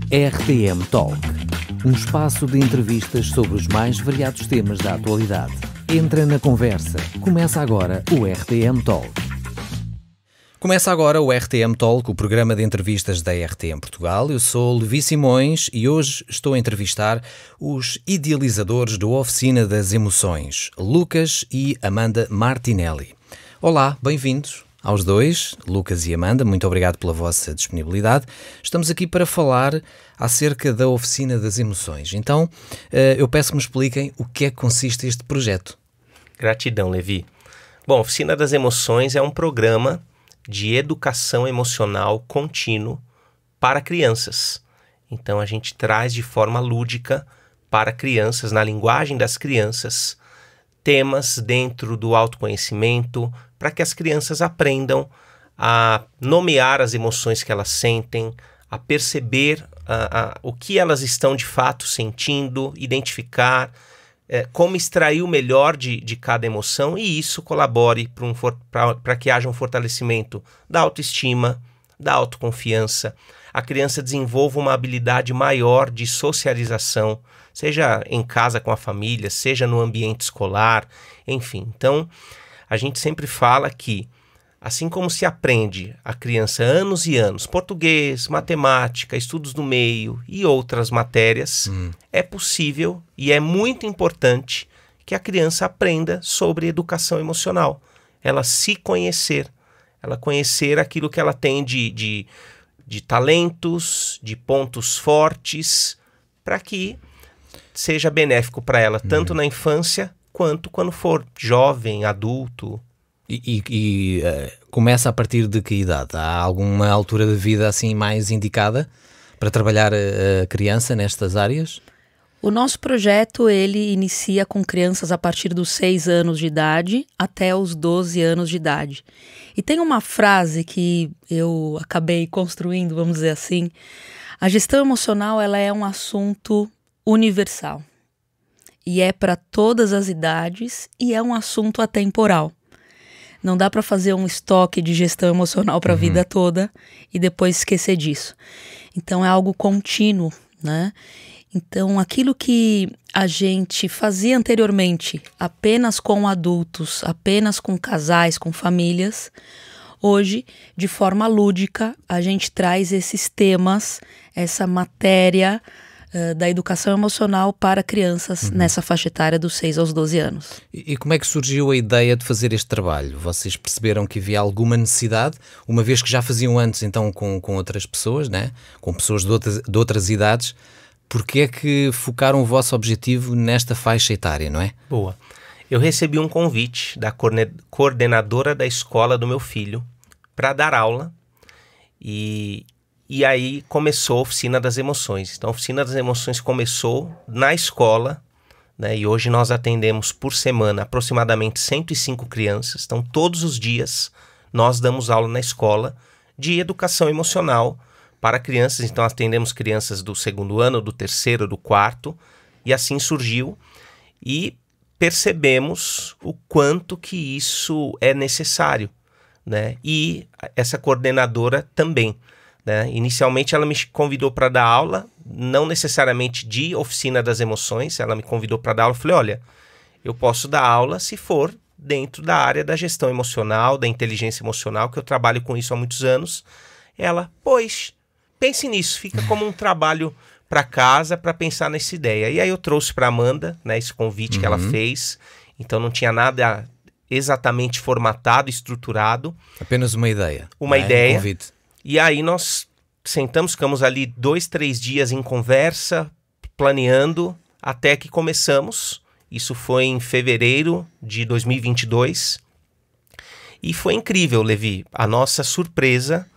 RTM Talk, um espaço de entrevistas sobre os mais variados temas da atualidade. Entra na conversa. Começa agora o RTM Talk. Começa agora o RTM Talk, o programa de entrevistas da RTM Portugal. Eu sou Levi Simões e hoje estou a entrevistar os idealizadores da Oficina das Emoções, Lucas e Amanda Martinelli. Olá, bem-vindos aos dois, Lucas e Amanda, muito obrigado pela vossa disponibilidade. Estamos aqui para falar acerca da Oficina das Emoções. Então, eu peço que me expliquem o que é que consiste este projeto. Gratidão, Levi. Bom, a Oficina das Emoções é um programa de educação emocional contínuo para crianças. Então, a gente traz de forma lúdica para crianças, na linguagem das crianças, temas dentro do autoconhecimento, para que as crianças aprendam a nomear as emoções que elas sentem, a perceber o que elas estão de fato sentindo, identificar, como extrair o melhor de cada emoção, e isso colabore para que haja um fortalecimento da autoestima, da autoconfiança. A criança desenvolva uma habilidade maior de socialização, seja em casa com a família, seja no ambiente escolar, enfim. Então, a gente sempre fala que, assim como se aprende a criança anos e anos, português, matemática, estudos do meio e outras matérias, é possível e é muito importante que a criança aprenda sobre educação emocional. Ela se conhecer, ela conhecer aquilo que ela tem de talentos, de pontos fortes, para que seja benéfico para ela, tanto na infância quanto quando for jovem, adulto. E começa a partir de que idade? Há alguma altura de vida assim mais indicada para trabalhar a criança nestas áreas? O nosso projeto, ele inicia com crianças a partir dos 6 anos de idade até os 12 anos de idade. E tem uma frase que eu acabei construindo, vamos dizer assim: a gestão emocional, ela é um assunto universal. E é para todas as idades e é um assunto atemporal. Não dá para fazer um estoque de gestão emocional para a vida toda e depois esquecer disso. Então é algo contínuo, né? Então aquilo que a gente fazia anteriormente apenas com adultos, apenas com casais, com famílias, hoje, de forma lúdica, a gente traz esses temas, essa matéria da educação emocional para crianças nessa faixa etária dos 6 aos 12 anos. E como é que surgiu a ideia de fazer este trabalho? Vocês perceberam que havia alguma necessidade, uma vez que já faziam antes então com outras pessoas, né? Com pessoas de outras idades, porque é que focaram o vosso objetivo nesta faixa etária, não é? Boa. Eu recebi um convite da coordenadora da escola do meu filho para dar aula, e aí começou a Oficina das Emoções. Então, a Oficina das Emoções começou na escola, né? E hoje nós atendemos por semana aproximadamente 105 crianças. Então, todos os dias nós damos aula na escola de educação emocional para crianças. Então, atendemos crianças do 2º ano, do 3º, do 4º, e assim surgiu. E percebemos o quanto que isso é necessário, né? E essa coordenadora também, né? Inicialmente ela me convidou para dar aula, não necessariamente de Oficina das Emoções, ela me convidou para dar aula. Eu falei, olha, eu posso dar aula se for dentro da área da gestão emocional, da inteligência emocional, que eu trabalho com isso há muitos anos. Ela, pois, pense nisso, fica como um trabalho para casa, para pensar nessa ideia. E aí eu trouxe para Amanda, né, esse convite que ela fez, então não tinha nada exatamente formatado, estruturado. Apenas uma ideia. Uma ideia. Um convite. E aí nós sentamos, ficamos ali 2, 3 dias em conversa, planeando, até que começamos. Isso foi em fevereiro de 2022. E foi incrível, Levi, a nossa surpresa,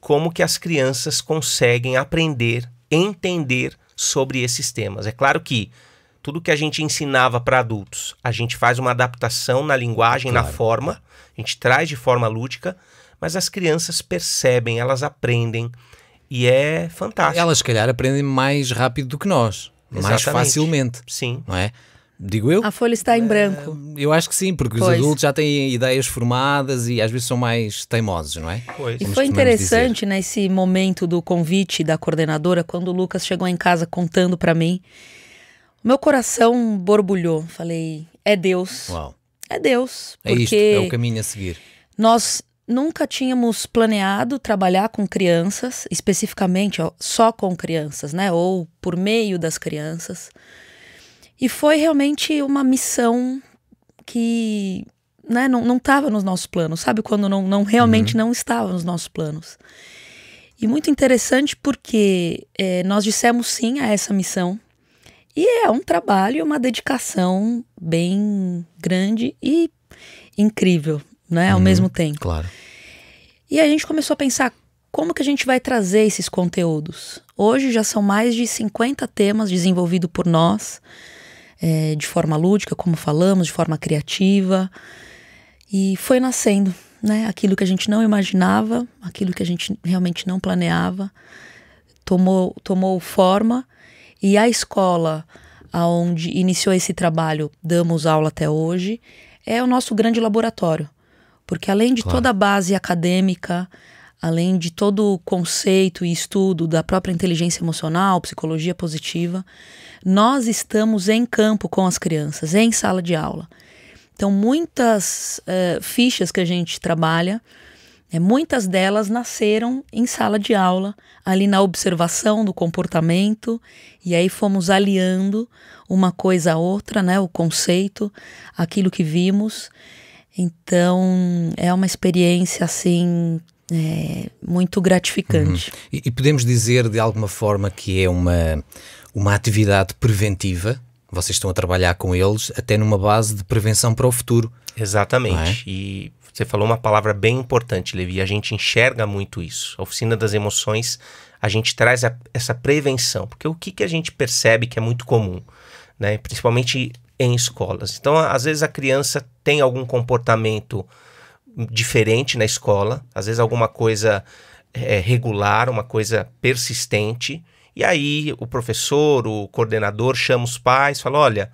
como que as crianças conseguem aprender, entender sobre esses temas. É claro que tudo que a gente ensinava para adultos, a gente faz uma adaptação na linguagem, na forma, a gente traz de forma lúdica, mas as crianças percebem, elas aprendem e é fantástico. Elas, se calhar, aprendem mais rápido do que nós, mais facilmente. Sim. Não é? digo eu. A folha está em branco. Eu acho que sim, porque os adultos já têm ideias formadas e às vezes são mais teimosos, não é? E foi interessante nesse momento do convite da coordenadora, quando o Lucas chegou em casa contando para mim, o meu coração borbulhou. Falei, é Deus. Uau. É Deus. É isto, é o caminho a seguir. Nós nunca tínhamos planeado trabalhar com crianças, especificamente só com crianças, né? Ou por meio das crianças. E foi realmente uma missão que, né, não estava nos nossos planos. Sabe quando realmente não estava nos nossos planos? E muito interessante porque nós dissemos sim a essa missão. E é um trabalho, uma dedicação bem grande e incrível, né, ao mesmo tempo. Claro. E a gente começou a pensar como que a gente vai trazer esses conteúdos. Hoje já são mais de 50 temas desenvolvidos por nós, de forma lúdica, como falamos, de forma criativa. E foi nascendo, né, aquilo que a gente não imaginava, aquilo que a gente realmente não planeava, tomou forma. E a escola onde iniciou esse trabalho, damos aula até hoje, é o nosso grande laboratório. Porque além de toda a base acadêmica, além de todo o conceito e estudo da própria inteligência emocional, psicologia positiva, nós estamos em campo com as crianças, em sala de aula. Então, muitas fichas que a gente trabalha, muitas delas nasceram em sala de aula, ali na observação do comportamento, e aí fomos aliando uma coisa a outra, né, o conceito, aquilo que vimos. Então, é uma experiência, assim, muito gratificante. E podemos dizer, de alguma forma, que é uma atividade preventiva? Vocês estão a trabalhar com eles até numa base de prevenção para o futuro. Exatamente. E você falou uma palavra bem importante, Levi. A gente enxerga muito isso. A Oficina das Emoções, a gente traz essa prevenção. Porque o que a gente percebe que é muito comum, né? Principalmente em escolas. Então, às vezes a criança tem algum comportamento diferente na escola. Às vezes alguma coisa regular, uma coisa persistente. E aí o professor, o coordenador chama os pais, fala, olha,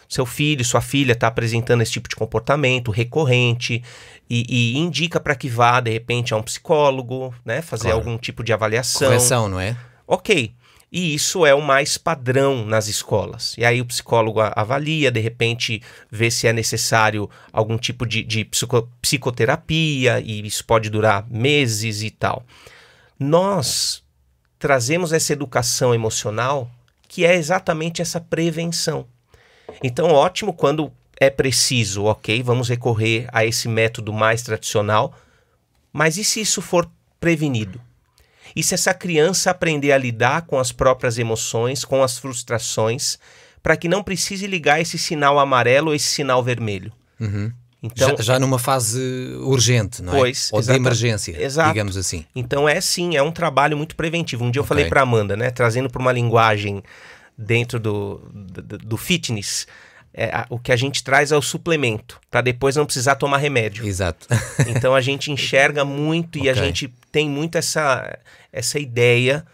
seu filho, sua filha está apresentando esse tipo de comportamento recorrente e indica para que vá, de repente, a um psicólogo, né, fazer algum tipo de avaliação. Correção, não é? Ok. E isso é o mais padrão nas escolas. E aí o psicólogo avalia, de repente vê se é necessário algum tipo de psicoterapia, e isso pode durar meses e tal. Nós trazemos essa educação emocional, que é exatamente essa prevenção. Então, ótimo quando é preciso, ok, vamos recorrer a esse método mais tradicional, mas e se isso for prevenido? E se essa criança aprender a lidar com as próprias emoções, com as frustrações, para que não precise ligar esse sinal amarelo ou esse sinal vermelho? Então, já numa fase urgente, não é? Ou de emergência, digamos assim. Então sim, é um trabalho muito preventivo. Um dia eu falei para Amanda, né, trazendo para uma linguagem dentro do fitness, o que a gente traz é o suplemento, para depois não precisar tomar remédio. Exato. Então a gente enxerga muito e a gente tem muito essa ideia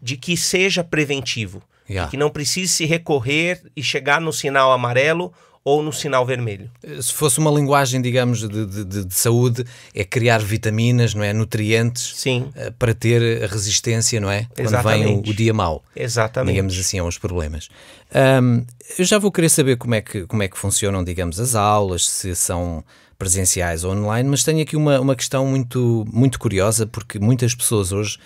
de que seja preventivo, de que não precise se recorrer e chegar no sinal amarelo ou no sinal vermelho. Se fosse uma linguagem, digamos, de saúde, é criar vitaminas, não é? Nutrientes. Sim. Para ter a resistência, não é? Exatamente. Quando vem o dia mau. Exatamente. Digamos assim, aos problemas. Eu já vou querer saber como é que funcionam, digamos, as aulas, se são presenciais ou online, mas tenho aqui uma questão muito, muito curiosa, porque muitas pessoas hoje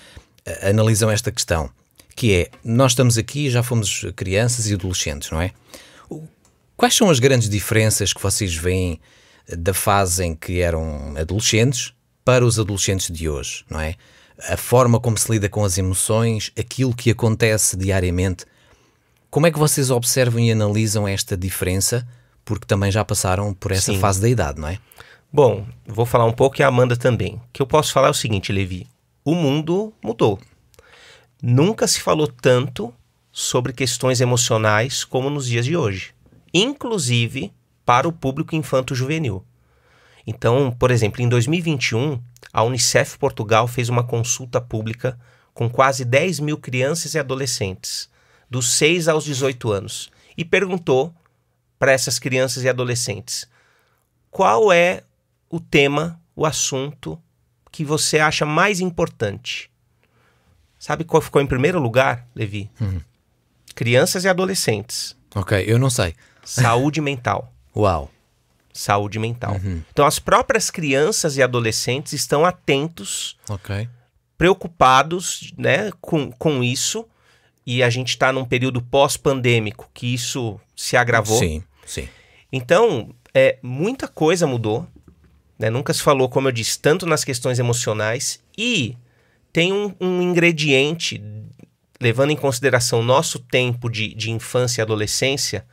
analisam esta questão, que é, nós estamos aqui, já fomos crianças e adolescentes, não é? Quais são as grandes diferenças que vocês veem da fase em que eram adolescentes para os adolescentes de hoje, não é? A forma como se lida com as emoções, aquilo que acontece diariamente. Como é que vocês observam e analisam esta diferença? Porque também já passaram por essa fase da idade, não é? Bom, vou falar um pouco e a Amanda também. O que eu posso falar é o seguinte, Levi. O mundo mudou. Nunca se falou tanto sobre questões emocionais como nos dias de hoje. Inclusive para o público infanto-juvenil. Então, por exemplo, em 2021, a Unicef Portugal fez uma consulta pública com quase 10 mil crianças e adolescentes, dos 6 aos 18 anos. e perguntou para essas crianças e adolescentes: qual é o tema, o assunto que você acha mais importante? Sabe qual ficou em primeiro lugar, Levi? Crianças e adolescentes. Ok, eu não sei. Saúde mental. Uau. Saúde mental. Então, as próprias crianças e adolescentes estão atentos, preocupados, né, com isso. E a gente está num período pós-pandêmico que isso se agravou. Sim, sim. Então, muita coisa mudou. Né? Nunca se falou, como eu disse, tanto nas questões emocionais. E tem um ingrediente, levando em consideração o nosso tempo de infância e adolescência,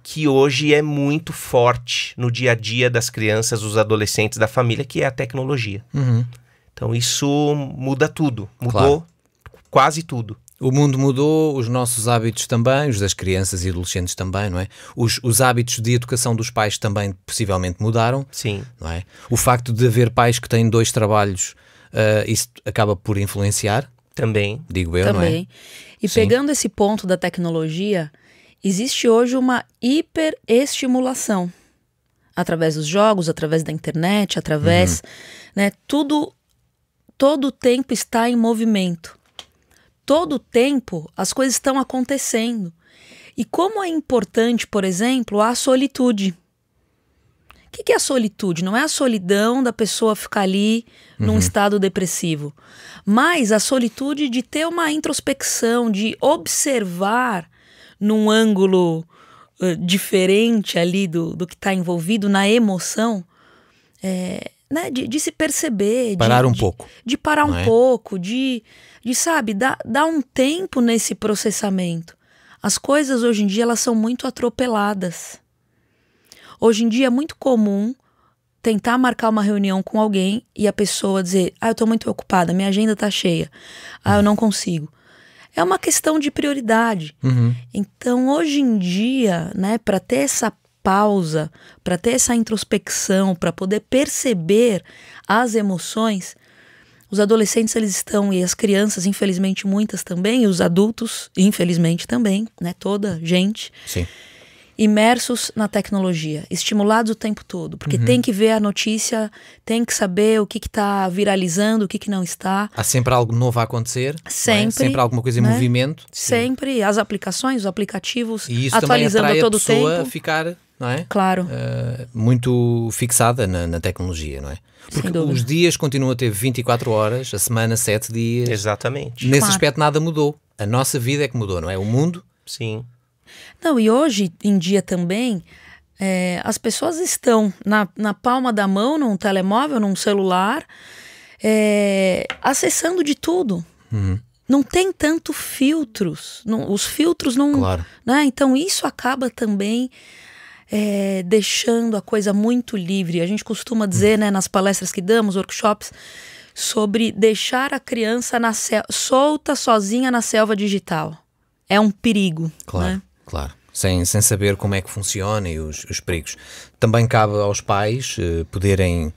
que hoje é muito forte no dia a dia das crianças, dos adolescentes, da família, que é a tecnologia. Então isso muda tudo, mudou quase tudo. O mundo mudou, os nossos hábitos também, os das crianças e adolescentes também, não é? Os hábitos de educação dos pais também possivelmente mudaram. Sim. Não é? O facto de haver pais que têm 2 trabalhos, isso acaba por influenciar. Também. Digo eu, Também. não é? E pegando esse ponto da tecnologia, existe hoje uma hiperestimulação. Através dos jogos, através da internet, através... Né, todo o tempo está em movimento. Todo o tempo as coisas estão acontecendo. E como é importante, por exemplo, a solitude. O que é a solitude? Não é a solidão da pessoa ficar ali num estado depressivo, mas a solitude de ter uma introspecção, de observar num ângulo diferente ali do que está envolvido na emoção, né, de se perceber. Parar um pouco. De parar um pouco, sabe, dar um tempo nesse processamento. As coisas hoje em dia elas são muito atropeladas. Hoje em dia é muito comum tentar marcar uma reunião com alguém e a pessoa dizer: eu tô muito ocupada, minha agenda tá cheia, eu não consigo. É uma questão de prioridade. Então, hoje em dia, né, para ter essa pausa, para ter essa introspecção, para poder perceber as emoções, os adolescentes eles estão, e as crianças, infelizmente muitas também, e os adultos, infelizmente também, né, toda gente, Sim. imersos na tecnologia, estimulados o tempo todo, porque tem que ver a notícia, tem que saber o que está viralizando, o que não está. Há sempre algo novo a acontecer, sempre, sempre alguma coisa em né? movimento. Sempre, as aplicações, os aplicativos E isso atualizando também atrai a todo a pessoa tempo. a ficar, não é? Claro. Muito fixada na tecnologia, não é? Porque os dias continuam a ter 24 horas, a semana 7 dias. Exatamente. Nesse Claro. aspecto nada mudou. A nossa vida é que mudou, não é? O mundo. Sim. Não, e hoje em dia também, as pessoas estão na palma da mão, num telemóvel, num celular, acessando de tudo. Não tem tanto filtros. Os filtros não... Claro. Né? Então isso acaba também deixando a coisa muito livre. A gente costuma dizer, né, nas palestras que damos, workshops, sobre deixar a criança solta, sozinha na selva digital. É um perigo. Claro, né? claro. Sem saber como é que funciona e os perigos. Também cabe aos pais poderem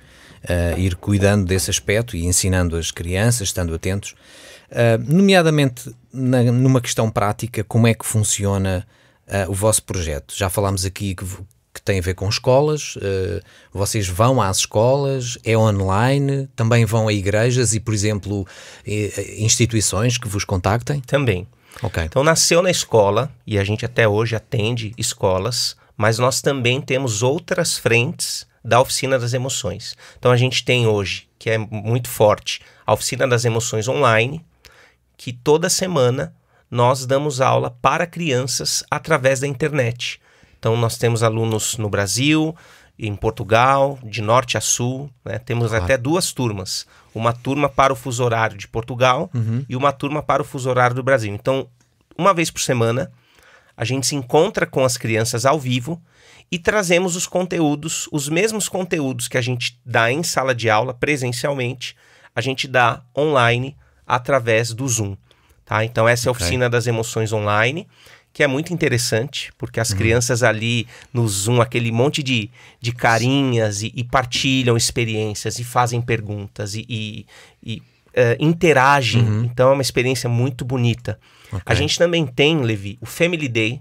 ir cuidando desse aspecto e ensinando as crianças, estando atentos. Nomeadamente numa questão prática, como é que funciona o vosso projeto? Já falámos aqui que tem a ver com escolas, vocês vão às escolas, é online, também vão a igrejas e, por exemplo, instituições que vos contactem? Também. Okay. Então nasceu na escola e a gente até hoje atende escolas, mas nós também temos outras frentes da Oficina das Emoções. Então a gente tem hoje, que é muito forte, a Oficina das Emoções online, que toda semana nós damos aula para crianças através da internet. Então nós temos alunos no Brasil, em Portugal, de norte a sul, né? Temos até 2 turmas. Uma turma para o fuso horário de Portugal e uma turma para o fuso horário do Brasil. Então, uma vez por semana, a gente se encontra com as crianças ao vivo e trazemos os conteúdos, os mesmos conteúdos que a gente dá em sala de aula, presencialmente, a gente dá online através do Zoom. Tá? Então, essa é a Oficina das Emoções online, que é muito interessante, porque as crianças ali no Zoom, aquele monte de carinhas e partilham experiências e fazem perguntas e interagem. Então é uma experiência muito bonita. A gente também tem, Levi, o Family Day,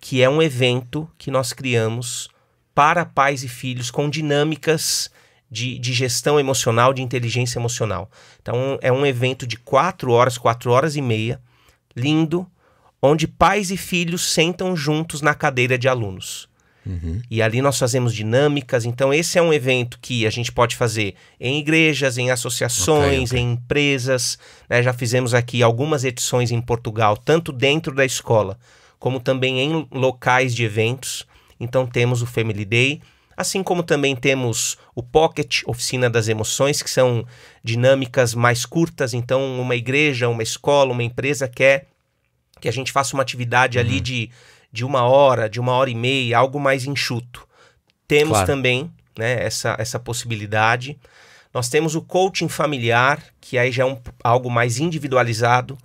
que é um evento que nós criamos para pais e filhos com dinâmicas de gestão emocional, de inteligência emocional. Então é um evento de 4 horas e meia, lindo, onde pais e filhos sentam juntos na cadeira de alunos. E ali nós fazemos dinâmicas. Então esse é um evento que a gente pode fazer em igrejas, em associações, em empresas, né? Já fizemos aqui algumas edições em Portugal, tanto dentro da escola, como também em locais de eventos. Então temos o Family Day, assim como também temos o Pocket, Oficina das Emoções, que são dinâmicas mais curtas. Então uma igreja, uma escola, uma empresa quer que a gente faça uma atividade ali de 1 hora, de 1h30, algo mais enxuto. Temos também, né, essa possibilidade. Nós temos o coaching familiar, que aí já é algo mais individualizado.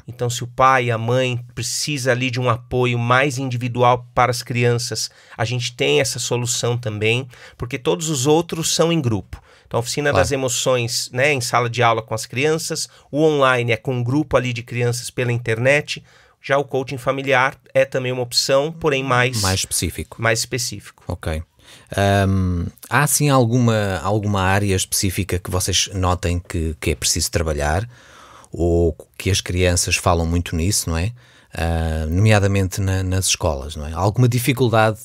Então, se o pai e a mãe precisam ali de um apoio mais individual para as crianças, a gente tem essa solução também, porque todos os outros são em grupo. Então, a Oficina das Emoções, né, em sala de aula com as crianças, o online é com um grupo ali de crianças pela internet. Já o coaching familiar é também uma opção, porém mais específico. Ok. Há assim alguma área específica que vocês notem que é preciso trabalhar, ou que as crianças falam muito nisso, não é? Nomeadamente nas escolas, não é? Alguma dificuldade?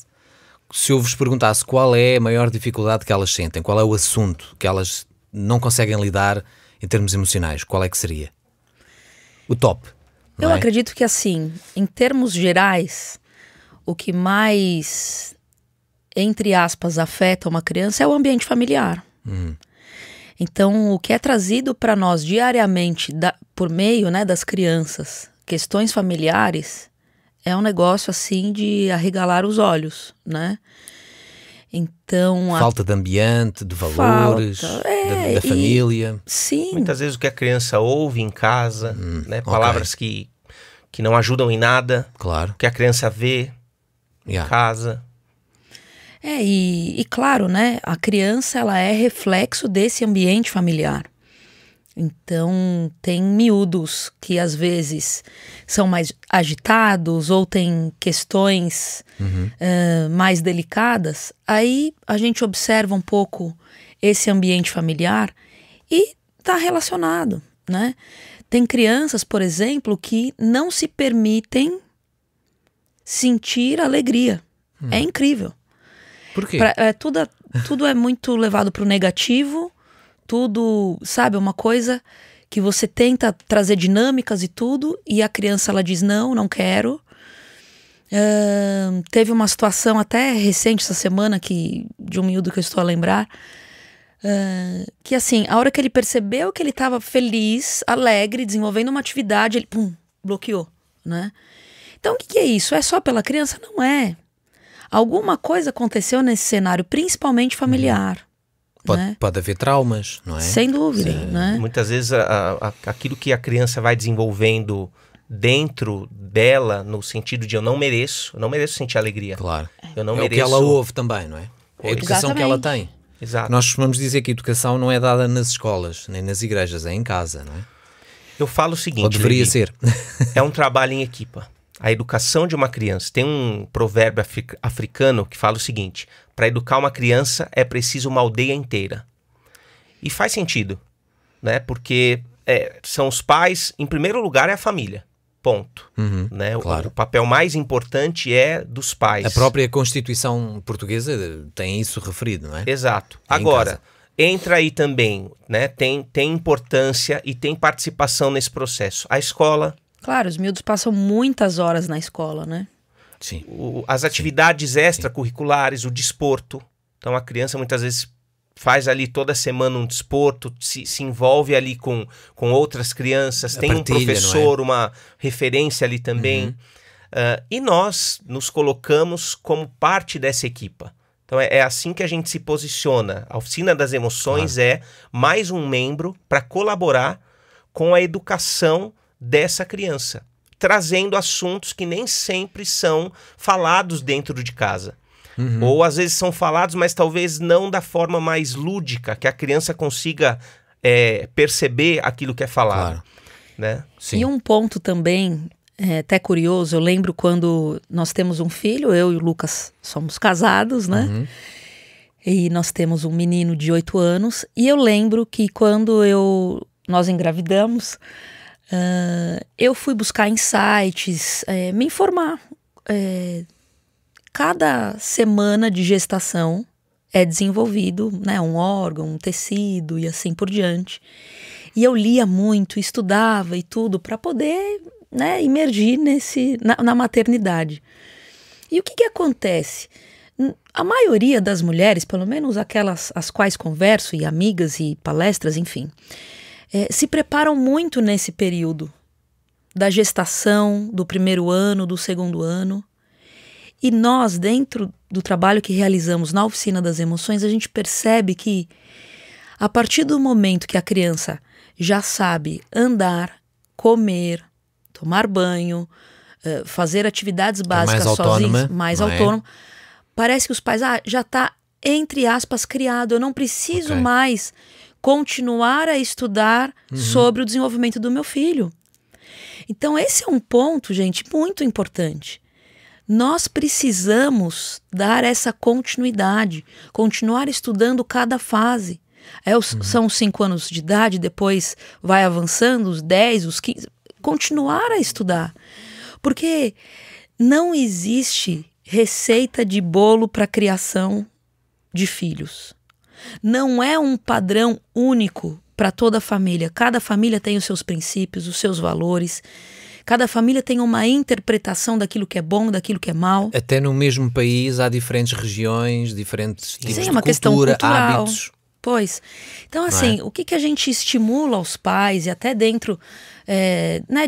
Se eu vos perguntasse qual é a maior dificuldade que elas sentem, qual é o assunto que elas não conseguem lidar em termos emocionais, qual é que seria? O top. Eu acredito que, assim, em termos gerais, o que mais, entre aspas, afeta uma criança é o ambiente familiar. Então, o que é trazido para nós diariamente, por meio, né, das crianças, questões familiares, é um negócio, assim, de arregalar os olhos, Então, falta de ambiente, de valores, da família. Sim. Muitas vezes o que a criança ouve em casa, né? Palavras que não ajudam em nada. Claro. O que a criança vê em casa. E claro, né? A criança, ela é reflexo desse ambiente familiar. Então, tem miúdos que às vezes são mais agitados ou tem questões mais delicadas. Aí a gente observa um pouco esse ambiente familiar e está relacionado, né? Tem crianças, por exemplo, que não se permitem sentir alegria. É incrível. Por quê? Tudo é muito levado para o negativo. Tudo, sabe, uma coisa que você tenta trazer dinâmicas e tudo, e a criança, ela diz, não quero. Teve uma situação até recente essa semana, de um miúdo que eu estou a lembrar, que assim, a hora que ele percebeu que ele estava feliz, alegre, desenvolvendo uma atividade, ele, bloqueou, né? Então, o que é isso? É só pela criança? Não é. Alguma coisa aconteceu nesse cenário, principalmente familiar. Pode haver traumas, não é? Sem dúvida, né? Muitas vezes aquilo que a criança vai desenvolvendo dentro dela, no sentido de eu não mereço sentir alegria. Claro. Eu não é mereço... o que ela ouve também, não é? É a educação que ela tem. Exato. Nós costumamos dizer que a educação não é dada nas escolas, nem nas igrejas, é em casa, não é? Eu falo o seguinte, ou deveria Levi, ser. É um trabalho em equipa. A educação de uma criança, tem um provérbio africano que fala o seguinte: para educar uma criança é preciso uma aldeia inteira. E faz sentido, né? Porque são os pais, em primeiro lugar é a família, ponto. Né? Claro. O papel mais importante é dos pais. A própria Constituição portuguesa tem isso referido, não é? Exato. Agora, entra aí também, né? Tem importância e tem participação nesse processo. A escola... Claro, os miúdos passam muitas horas na escola, né? Sim. As atividades extracurriculares, o desporto. Então a criança muitas vezes faz ali toda semana um desporto, se envolve ali com outras crianças, tem um professor, uma referência ali também. E nós nos colocamos como parte dessa equipa. Então é assim que a gente se posiciona. A Oficina das Emoções é mais um membro para colaborar com a educação dessa criança, trazendo assuntos que nem sempre são falados dentro de casa. Ou às vezes são falados, mas talvez não da forma mais lúdica, que a criança consiga perceber aquilo que é falado. Claro. Né? Sim. E um ponto também É até curioso, eu lembro quando nós temos um filho, eu e o Lucas somos casados, né? Uhum. E nós temos um menino de 8 anos. E eu lembro que quando nós engravidamos, eu fui buscar insights, me informar. Cada semana de gestação é desenvolvido, né, um órgão, um tecido e assim por diante. E eu lia muito, estudava e tudo para poder, né, imergir na maternidade. E o que acontece? A maioria das mulheres, pelo menos aquelas as quais converso, e amigas e palestras, enfim, se preparam muito nesse período da gestação, do primeiro ano, do segundo ano. E nós, dentro do trabalho que realizamos na Oficina das Emoções, a gente percebe que a partir do momento que a criança já sabe andar, comer, tomar banho, fazer atividades básicas sozinhos, mais autônoma, parece que os pais, já está, entre aspas, criado, eu não preciso mais continuar a estudar sobre o desenvolvimento do meu filho. Então esse é um ponto, gente, muito importante. Nós precisamos dar essa continuidade, continuar estudando cada fase. São os 5 anos de idade, depois vai avançando, os 10, os 15, continuar a estudar. Porque não existe receita de bolo para a criação de filhos. Não é um padrão único para toda a família. Cada família tem os seus princípios, os seus valores. Cada família tem uma interpretação daquilo que é bom, daquilo que é mal. Até no mesmo país há diferentes regiões, diferentes tipos de uma questão cultura, cultural. hábitos. Pois. Então, assim, o que a gente estimula aos pais, e até dentro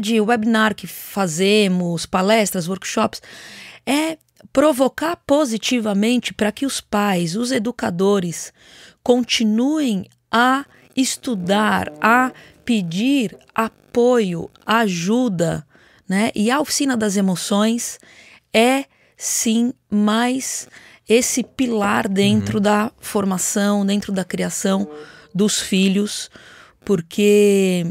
de webinar que fazemos, palestras, workshops, é provocar positivamente para que os pais, os educadores, continuem a estudar, a pedir apoio, ajuda, né? E a Oficina das Emoções é, sim, mais esse pilar dentro da formação, dentro da criação dos filhos, porque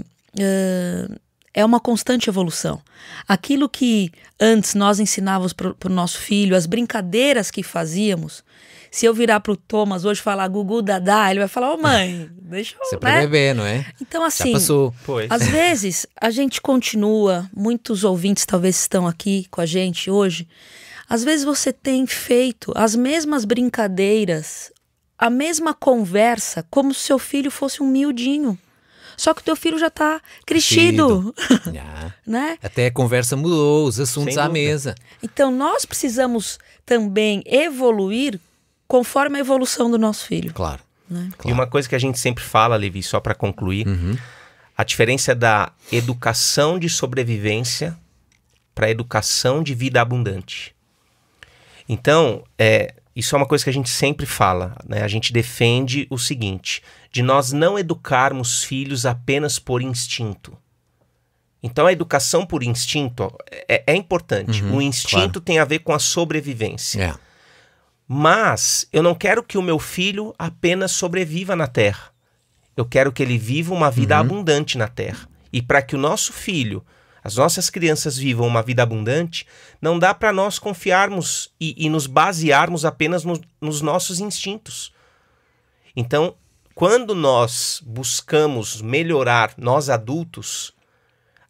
é uma constante evolução. Aquilo que antes nós ensinávamos para o nosso filho, as brincadeiras que fazíamos, se eu virar para o Thomas hoje e falar Gugu Dadá, ele vai falar, mãe, deixa eu... Isso é para bebê, não é? Então, assim, já passou. Às vezes a gente continua, muitos ouvintes talvez estão aqui com a gente hoje, às vezes você tem feito as mesmas brincadeiras, a mesma conversa, como se seu filho fosse um miudinho. Só que o teu filho já está crescido. Né? Até a conversa mudou, os assuntos à mesa. Então nós precisamos também evoluir conforme a evolução do nosso filho. Claro. Né? E uma coisa que a gente sempre fala, Levi, só para concluir, a diferença da educação de sobrevivência para a educação de vida abundante. Então, isso é uma coisa que a gente sempre fala, né? A gente defende o seguinte, de nós não educarmos filhos apenas por instinto. Então, a educação por instinto é importante. O instinto tem a ver com a sobrevivência. Mas eu não quero que o meu filho apenas sobreviva na Terra. Eu quero que ele viva uma vida abundante na Terra. E para que o nosso filho, as nossas crianças vivam uma vida abundante, não dá para nós confiarmos e nos basearmos apenas nos nossos instintos. Então, quando nós buscamos melhorar, nós adultos,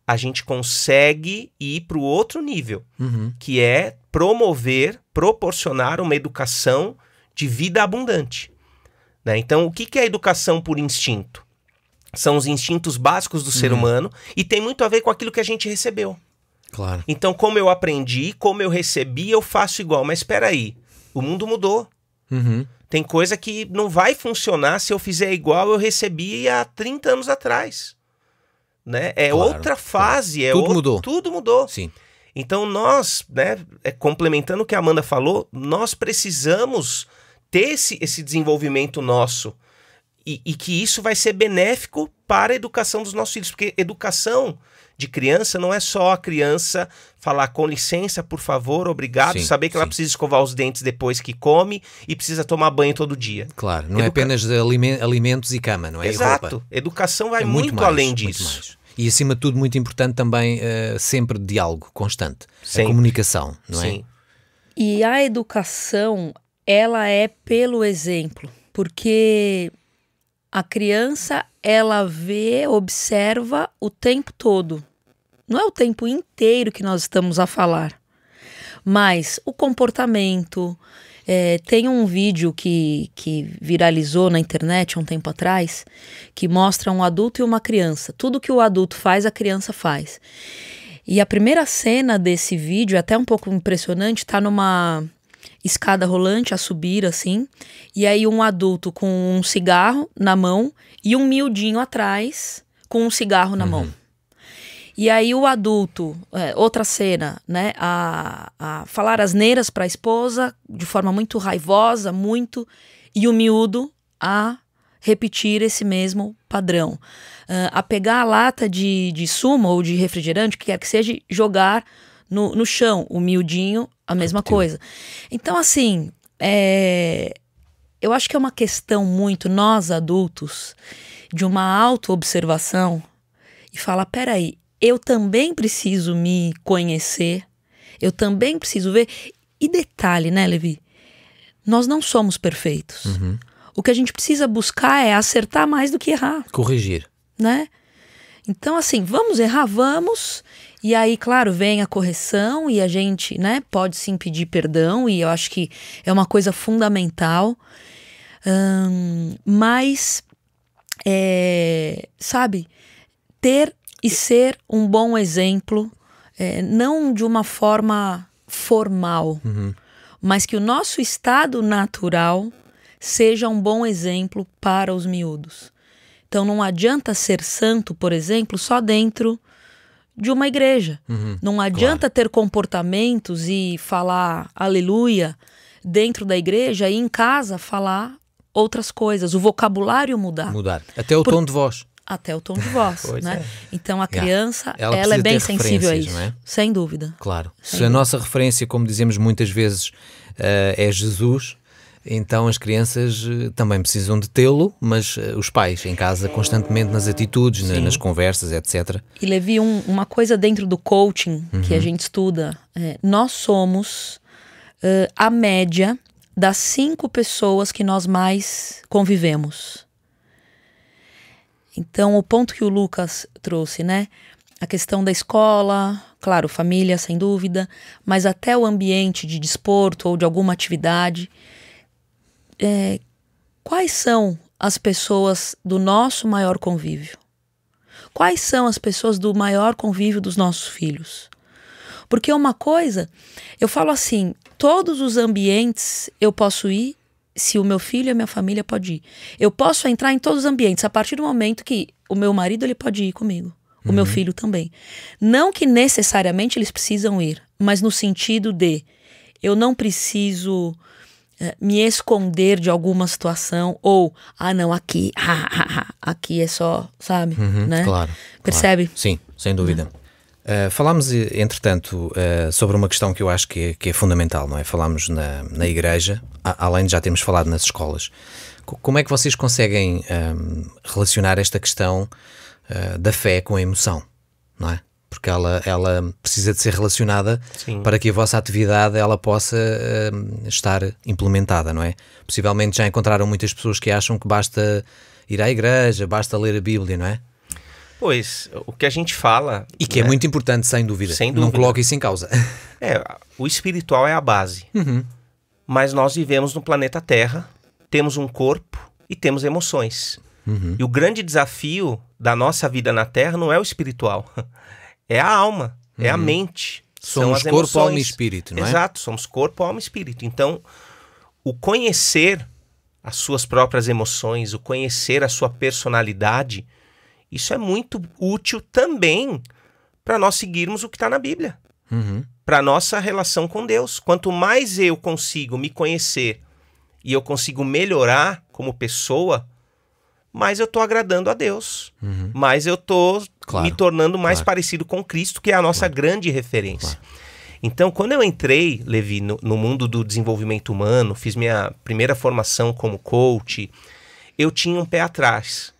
a gente consegue ir para o outro nível, que é proporcionar uma educação de vida abundante. Né? Então, o que é a educação por instinto? São os instintos básicos do ser humano e tem muito a ver com aquilo que a gente recebeu. Claro. Então, como eu aprendi, como eu recebi, eu faço igual. Mas espera aí, o mundo mudou. Tem coisa que não vai funcionar se eu fizer igual eu recebi há 30 anos atrás. Né? É claro, outra fase. Mudou. Tudo mudou. Sim. Então nós, né, complementando o que a Amanda falou, nós precisamos ter esse desenvolvimento nosso e que isso vai ser benéfico para a educação dos nossos filhos, porque educação de criança não é só a criança falar com licença, por favor, obrigado, saber que ela precisa escovar os dentes depois que come e precisa tomar banho todo dia. Claro, não é apenas alimentos e cama, não é? Exato. E roupa. Educação vai muito além disso. E acima de tudo, muito importante também, sempre diálogo constante. Sempre. A comunicação, não é? Sim. E a educação, ela é pelo exemplo, porque a criança, ela vê, observa o tempo todo. Não é o tempo inteiro que nós estamos a falar, mas o comportamento. Tem um vídeo que viralizou na internet há um tempo atrás, que mostra um adulto e uma criança. Tudo que o adulto faz, a criança faz. E a primeira cena desse vídeo, até um pouco impressionante, tá numa escada rolante a subir, assim, e aí um adulto com um cigarro na mão e um miudinho atrás com um cigarro na mão. E aí o adulto, outra cena, né, a falar asneiras para a esposa de forma muito raivosa, e o miúdo a repetir esse mesmo padrão. A pegar a lata de sumo ou de refrigerante, o que quer que seja, e jogar no chão, o miudinho, a mesma coisa. Então, assim, eu acho que é uma questão muito, nós adultos, de uma auto-observação e falar, peraí, eu também preciso me conhecer, eu também preciso ver. E detalhe, né, Levi? Nós não somos perfeitos. O que a gente precisa buscar é acertar mais do que errar. Corrigir. Né? Então, assim, vamos errar, vamos. E aí, claro, vem a correção e a gente, né, pode sim pedir perdão. E eu acho que é uma coisa fundamental. Mas, sabe, ter e ser um bom exemplo, não de uma forma formal, mas que o nosso estado natural seja um bom exemplo para os miúdos. Então não adianta ser santo, por exemplo, só dentro de uma igreja. Não adianta ter comportamentos e falar aleluia dentro da igreja e em casa falar outras coisas, o vocabulário mudar. Até o tom de voz. Até o tom de voz, né? É. Então a criança, Ela é bem ter sensível a referências, isso, não é? sem dúvida. Claro. Sem Se a dúvida. nossa referência, como dizemos muitas vezes, é Jesus, então as crianças também precisam de tê-lo, mas os pais em casa constantemente nas atitudes, nas conversas, etc. E Levi, uma coisa dentro do coaching que a gente estuda, nós somos a média das 5 pessoas que nós mais convivemos. Então, o ponto que o Lucas trouxe, né? A questão da escola, claro, família, sem dúvida, mas até o ambiente de desporto ou de alguma atividade. Quais são as pessoas do nosso maior convívio? Quais são as pessoas do maior convívio dos nossos filhos? Porque uma coisa, eu falo assim, todos os ambientes eu posso ir se o meu filho e a minha família podem ir. Eu posso entrar em todos os ambientes a partir do momento que o meu marido ele pode ir comigo. O meu filho também. Não que necessariamente eles precisam ir, mas no sentido de eu não preciso me esconder de alguma situação ou, não, aqui, aqui é só, sabe? Né? Claro. Percebe? Claro. Sim, sem dúvida. Falámos, entretanto, sobre uma questão que eu acho que é fundamental, não é? Falámos na igreja, além de já termos falado nas escolas. Como é que vocês conseguem relacionar esta questão da fé com a emoção, não é? Porque ela precisa de ser relacionada para que a vossa atividade ela possa estar implementada, não é? Possivelmente já encontraram muitas pessoas que acham que basta ir à igreja, basta ler a Bíblia, não é? Pois, o que a gente fala... E que é muito importante, sem dúvida. Sem dúvida. Não coloque isso em causa. O espiritual é a base. Mas nós vivemos no planeta Terra, temos um corpo e temos emoções. E o grande desafio da nossa vida na Terra não é o espiritual. É a alma, é a mente. Somos são as corpo, alma e emoções. espírito, não é? Exato, somos corpo, alma e espírito. Então, o conhecer as suas próprias emoções, o conhecer a sua personalidade... Isso é muito útil também para nós seguirmos o que está na Bíblia. Para a nossa relação com Deus. Quanto mais eu consigo me conhecer e eu consigo melhorar como pessoa, mais eu estou agradando a Deus. Mais eu estou me tornando mais parecido com Cristo, que é a nossa grande referência. Então, quando eu entrei, Levi, no mundo do desenvolvimento humano, fiz minha primeira formação como coach, eu tinha um pé atrás.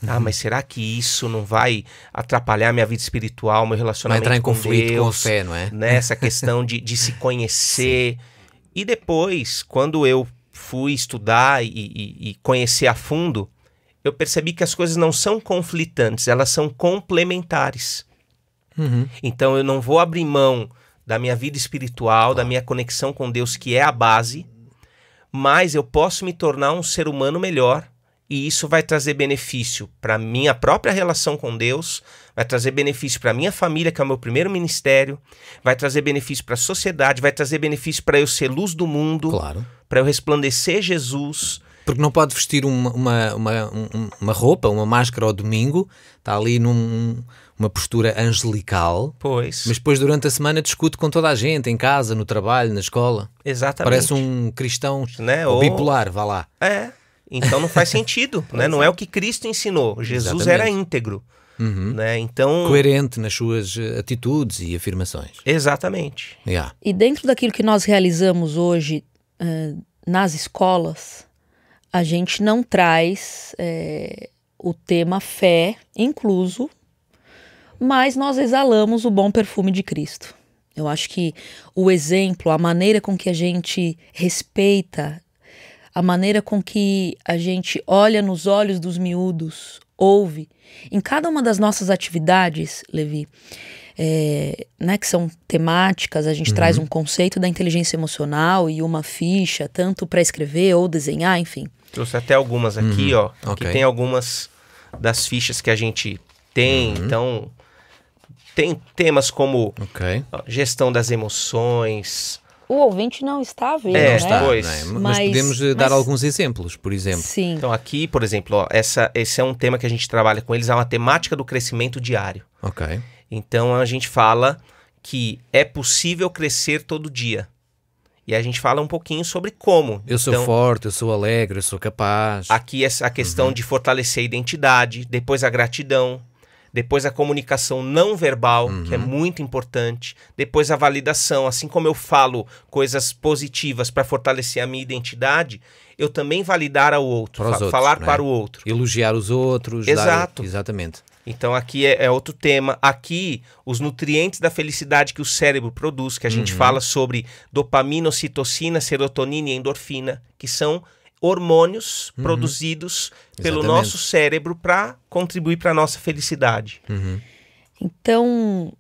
Ah, mas será que isso não vai atrapalhar minha vida espiritual, meu relacionamento vai entrar em com conflito Deus, com a fé, não é? Nessa questão de se conhecer. E depois, quando eu fui estudar e conhecer a fundo, eu percebi que as coisas não são conflitantes, elas são complementares. Então eu não vou abrir mão da minha vida espiritual, da minha conexão com Deus, que é a base, mas eu posso me tornar um ser humano melhor. E isso vai trazer benefício para minha própria relação com Deus, vai trazer benefício para minha família, que é o meu primeiro ministério, vai trazer benefício para a sociedade, vai trazer benefício para eu ser luz do mundo, para eu resplandecer Jesus. Porque não pode vestir uma roupa, uma máscara ao domingo, está ali numa postura angelical, Pois. Mas depois durante a semana discute com toda a gente, em casa, no trabalho, na escola. Exatamente. Parece um cristão, né? bipolar, vá lá. Então não faz sentido, né? Não é o que Cristo ensinou. Jesus era íntegro, né? Então... coerente nas suas atitudes e afirmações. Exatamente. E dentro daquilo que nós realizamos hoje nas escolas, a gente não traz o tema fé incluso, mas nós exalamos o bom perfume de Cristo. Eu acho que o exemplo, a maneira com que a gente respeita, a maneira com que a gente olha nos olhos dos miúdos, ouve, em cada uma das nossas atividades, Levi, né, que são temáticas, a gente traz um conceito da inteligência emocional e uma ficha, tanto para escrever ou desenhar, enfim. Trouxe até algumas aqui, ó. Aqui tem algumas das fichas que a gente tem, então... Tem temas como gestão das emoções. O ouvinte não está vendo, não está, né? Pois. Não é? Mas podemos dar alguns exemplos, por exemplo. Sim. Então aqui, por exemplo, ó, esse é um tema que a gente trabalha com eles, é uma temática do crescimento diário. Então a gente fala que é possível crescer todo dia. E a gente fala um pouquinho sobre como. Eu sou forte, eu sou alegre, eu sou capaz. Aqui a questão de fortalecer a identidade, depois a gratidão. Depois a comunicação não verbal, que é muito importante. Depois a validação. Assim como eu falo coisas positivas para fortalecer a minha identidade, eu também validar ao outro, falar para o outro. Elogiar os outros. Exato. Exatamente. Então aqui é outro tema. Aqui, os nutrientes da felicidade que o cérebro produz, que a gente fala sobre dopamina, ocitocina, serotonina e endorfina, que são hormônios produzidos pelo nosso cérebro para contribuir para a nossa felicidade. Então,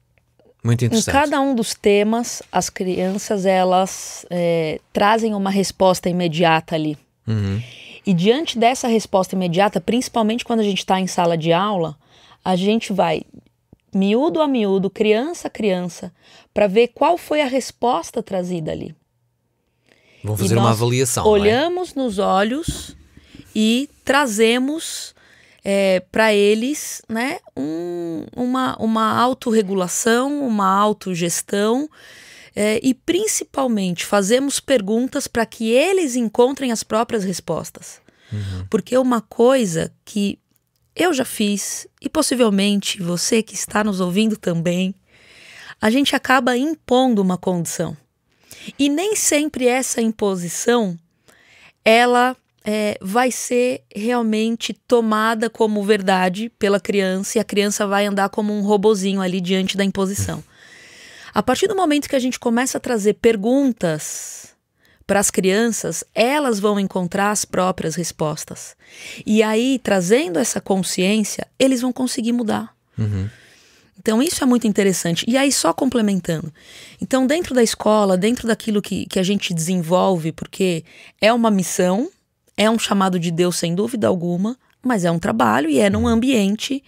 muito interessante. Em cada um dos temas, as crianças elas trazem uma resposta imediata ali. E diante dessa resposta imediata, principalmente quando a gente está em sala de aula, a gente vai miúdo a miúdo, criança a criança, para ver qual foi a resposta trazida ali. Vamos fazer uma avaliação. Olhamos nos olhos e trazemos para eles, né, uma autorregulação, uma autogestão e principalmente fazemos perguntas para que eles encontrem as próprias respostas. Porque uma coisa que eu já fiz e possivelmente você que está nos ouvindo também, a gente acaba impondo uma condição. E nem sempre essa imposição, ela vai ser realmente tomada como verdade pela criança e a criança vai andar como um robozinho ali diante da imposição. A partir do momento que a gente começa a trazer perguntas para as crianças, elas vão encontrar as próprias respostas. E aí, trazendo essa consciência, eles vão conseguir mudar. Então isso é muito interessante. E aí só complementando. Então dentro da escola, dentro daquilo que a gente desenvolve, porque é uma missão, é um chamado de Deus sem dúvida alguma, mas é um trabalho e é num ambiente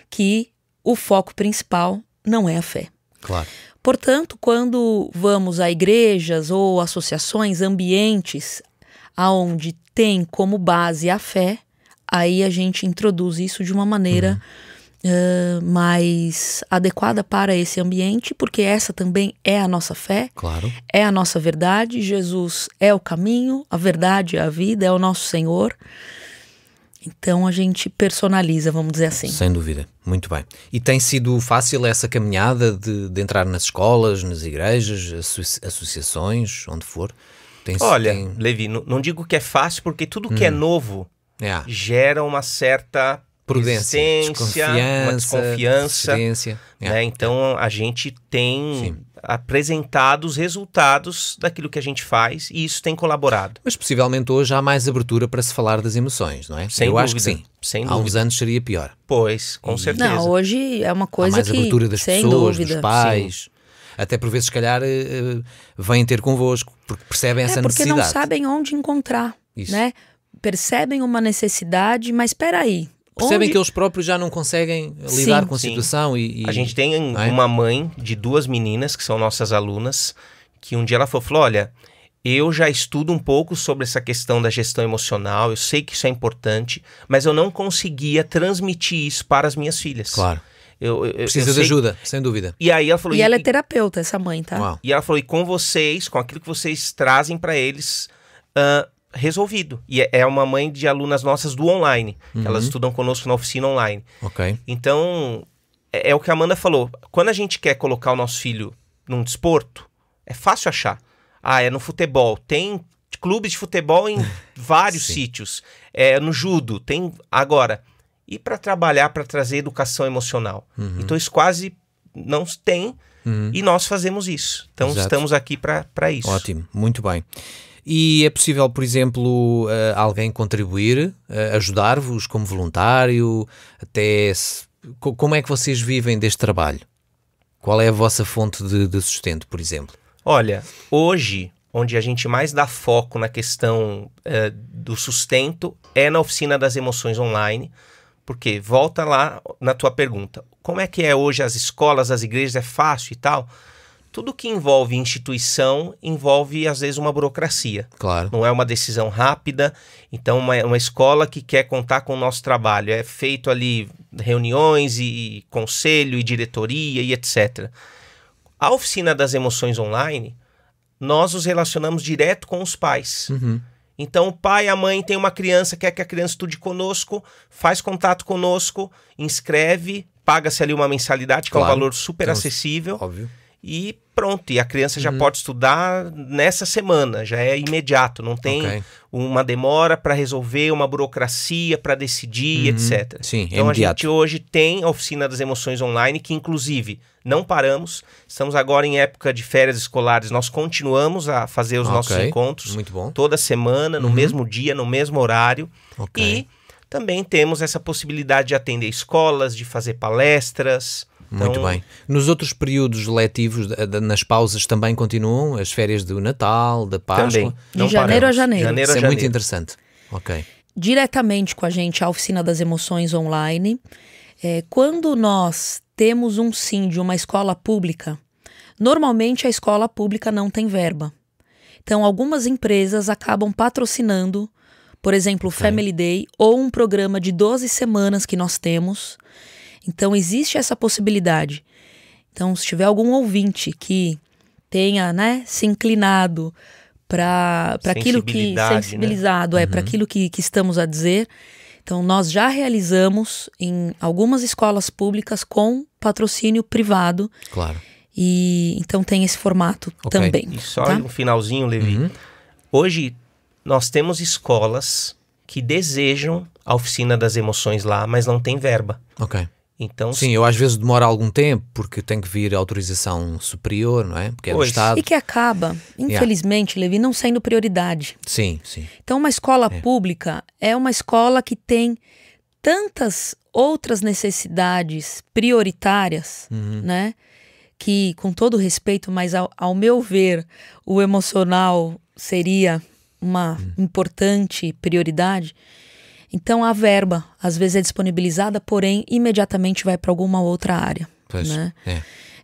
que o foco principal não é a fé. Claro. Portanto, quando vamos a igrejas ou associações, ambientes onde tem como base a fé, aí a gente introduz isso de uma maneira mais adequada para esse ambiente, porque essa também é a nossa fé, claro. É a nossa verdade. Jesus é o caminho, a verdade é a vida, é o nosso Senhor. Então a gente personaliza, vamos dizer assim. Sem dúvida, muito bem. E tem sido fácil essa caminhada de entrar nas escolas, nas igrejas, associações, onde for? Olha, Levi, não digo que é fácil, porque tudo que é novo gera uma certa Prudência, uma desconfiança. Né? Então a gente tem apresentado os resultados daquilo que a gente faz e isso tem colaborado. Mas possivelmente hoje há mais abertura para se falar das emoções, não é? Sem Eu dúvida, acho que sim. Sem Há dúvida. uns anos seria pior. Pois, com certeza. Não, hoje é uma coisa Há mais que, abertura das sem pessoas, dúvida, dos pais. Até por vezes, se calhar, vêm ter convosco, porque percebem essa porque necessidade. não sabem onde encontrar, Isso. né? Percebem uma necessidade, mas espera aí. Percebem que eles próprios já não conseguem lidar com a sim. situação A gente tem uma mãe de 2 meninas, que são nossas alunas, que um dia ela falou, olha, eu já estudo um pouco sobre essa questão da gestão emocional, eu sei que isso é importante, mas eu não conseguia transmitir isso para as minhas filhas. Claro. Precisa eu de sei... ajuda, sem dúvida. E aí ela falou... E ela é terapeuta, essa mãe, tá? Uau. E ela falou, e com vocês, com aquilo que vocês trazem para eles... resolvido. E é uma mãe de alunas nossas do online, que elas estudam conosco na oficina online. Ok. Então, é o que a Amanda falou. Quando a gente quer colocar o nosso filho num desporto, é fácil achar. É no futebol. Tem clubes de futebol em vários sítios. No judo. Tem agora. E para trabalhar, para trazer educação emocional. Então, isso quase não tem e nós fazemos isso. Então, estamos aqui para isso. Ótimo, muito bem. E é possível, por exemplo, alguém contribuir, ajudar-vos como voluntário? Como é que vocês vivem deste trabalho? Qual é a vossa fonte de sustento, por exemplo? Olha, hoje, onde a gente mais dá foco na questão do sustento é na Oficina das Emoções Online, porque, volta lá na tua pergunta, como é que é hoje as escolas, as igrejas, é fácil e tal? Tudo que envolve instituição envolve, às vezes, uma burocracia. Claro. Não é uma decisão rápida. Então, uma escola que quer contar com o nosso trabalho. É feito ali reuniões e conselho e diretoria e etc. A Oficina das Emoções Online, nós nos relacionamos direto com os pais. Então, o pai e a mãe tem uma criança, quer que a criança estude conosco, faz contato conosco, inscreve, paga-se ali uma mensalidade, que é um valor super acessível. Óbvio. E pronto, e a criança já pode estudar nessa semana, já é imediato, não tem uma demora para resolver, uma burocracia para decidir, etc. Sim, então é a gente hoje tem a Oficina das Emoções Online, que inclusive não paramos, estamos agora em época de férias escolares, nós continuamos a fazer os nossos encontros, muito bom. Toda semana, no mesmo dia, no mesmo horário, e também temos essa possibilidade de atender escolas, de fazer palestras. Muito bem. Nos outros períodos letivos, nas pausas, também continuam as férias do Natal, da Páscoa? Também. De janeiro a janeiro. Isso é muito interessante. Ok. Diretamente com a gente, a Oficina das Emoções Online. Quando nós temos um sim de uma escola pública, normalmente a escola pública não tem verba. Então, algumas empresas acabam patrocinando, por exemplo, o Family Day ou um programa de 12 semanas que nós temos. Então, existe essa possibilidade. Então, se tiver algum ouvinte que tenha, se inclinado para aquilo que... Sensibilizado, para aquilo que estamos a dizer. Então, nós já realizamos em algumas escolas públicas com patrocínio privado. Claro. E então tem esse formato também. E só um finalzinho, Levi. Hoje, nós temos escolas que desejam a Oficina das Emoções lá, mas não tem verba. Ok. Então, sim, eu às vezes demora algum tempo porque tem que vir autorização superior, não é? Porque é do Estado. E que acaba, infelizmente, Levi, não sendo prioridade. Sim, sim. Então, uma escola pública é uma escola que tem tantas outras necessidades prioritárias, né? Que, com todo respeito, mas ao meu ver, o emocional seria uma importante prioridade. Então, a verba, às vezes, é disponibilizada, porém, imediatamente vai para alguma outra área. Pois, né?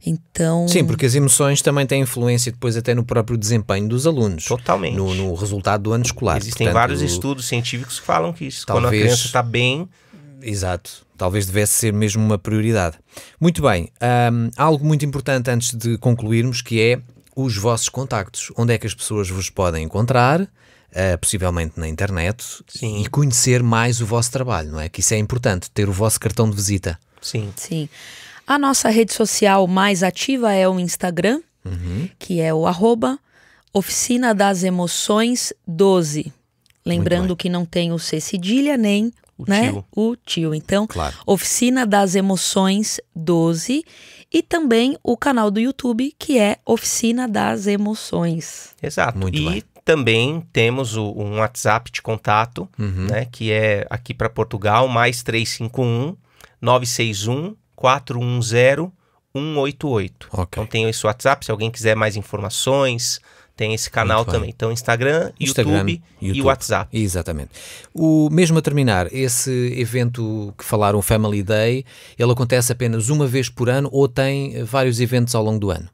Então... Sim, porque as emoções também têm influência depois até no próprio desempenho dos alunos. Totalmente. No resultado do ano escolar. Existem vários estudos científicos que falam que isso, quando a criança está bem... Exato. Talvez devesse ser mesmo uma prioridade. Muito bem. Algo muito importante antes de concluirmos, que é os vossos contactos. Onde é que as pessoas vos podem encontrar? Possivelmente na internet. Sim. E conhecer mais o vosso trabalho, não é? Que isso é importante, ter o vosso cartão de visita. Sim. Sim. A nossa rede social mais ativa é o Instagram, que é o @Oficina das Emoções 12. Lembrando que não tem o C cedilha nem O tio. Então, Claro. Oficina das Emoções 12 e também o canal do YouTube, que é Oficina das Emoções. Exato. Muito e bem. também temos um WhatsApp de contato, né, que é aqui para Portugal, mais 351 961 410 188. Ok. Então tem esse WhatsApp, se alguém quiser mais informações, tem esse canal Muito bem. também. Então Instagram, YouTube e WhatsApp. Exatamente. Mesmo a terminar, esse evento que falaram, o Family Day, ele acontece apenas uma vez por ano ou tem vários eventos ao longo do ano?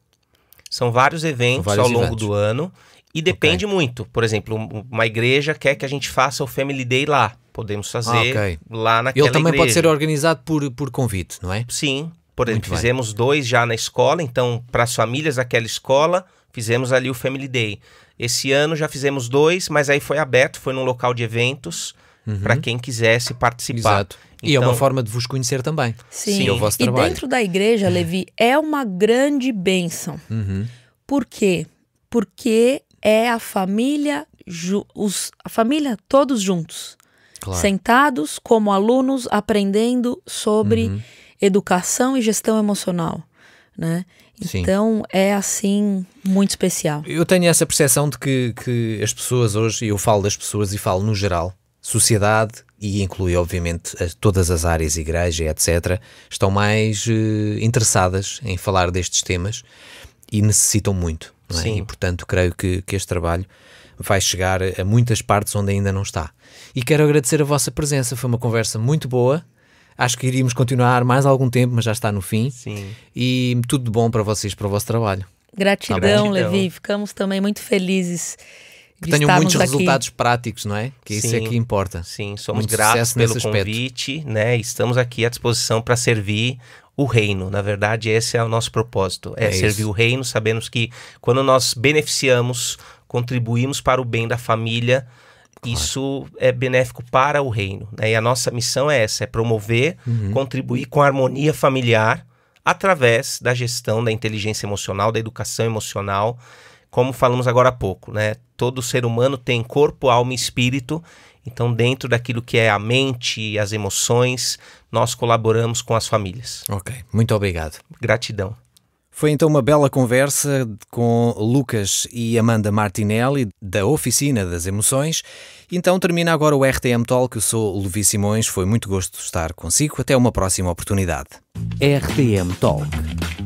São vários eventos Vários ao longo eventos. do ano e depende muito. Por exemplo, uma igreja quer que a gente faça o Family Day lá. Podemos fazer ok. lá naquela Ele também igreja. pode ser organizado por convite, não é? Sim, por exemplo, Muito bem. fizemos 2 já na escola, então para as famílias daquela escola, fizemos ali o Family Day. Esse ano já fizemos 2, mas aí foi aberto, foi num local de eventos para quem quisesse participar. Exato. E é Então, uma forma de vos conhecer também. Sim, É o vosso e trabalho. dentro da igreja, Levi, é uma grande bênção. Por quê? Porque é a família, a família todos juntos, Claro. sentados como alunos, aprendendo sobre educação e gestão emocional, né? Sim. Então é assim muito especial. Eu tenho essa percepção de que as pessoas hoje, e eu falo das pessoas e falo no geral, sociedade, e inclui obviamente todas as áreas, igreja, etc., estão mais interessadas em falar destes temas e necessitam muito, não é? Sim. E portanto creio que este trabalho vai chegar a muitas partes onde ainda não está. E quero agradecer a vossa presença, foi uma conversa muito boa. Acho que iríamos continuar mais algum tempo, mas já está no fim. sim. E tudo de bom para vocês, para o vosso trabalho. Gratidão, Gratidão. Levi. Ficamos também muito felizes Que de tenham estarmos muitos aqui. resultados práticos, não é? Que isso é Sim. que importa. Sim, somos Muito gratos sucesso pelo nesse aspecto. convite, né? Estamos aqui à disposição para servir o reino. Na verdade, esse é o nosso propósito, é servir isso. o reino. Sabemos que quando nós beneficiamos, contribuímos para o bem da família, isso é benéfico para o reino, né? E a nossa missão é essa, é promover, contribuir com a harmonia familiar através da gestão da inteligência emocional, da educação emocional, como falamos agora há pouco, né? Todo ser humano tem corpo, alma e espírito, então dentro daquilo que é a mente e as emoções, nós colaboramos com as famílias. Ok, muito obrigado. Gratidão. Foi então uma bela conversa com Lucas e Amanda Martinelli, da Oficina das Emoções. Então termina agora o RTM Talk. Eu sou o Levi Simões, foi muito gosto de estar consigo. Até uma próxima oportunidade. RTM Talk,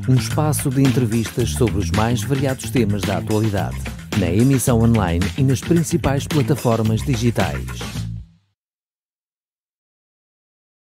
um espaço de entrevistas sobre os mais variados temas da atualidade, na emissão online e nas principais plataformas digitais.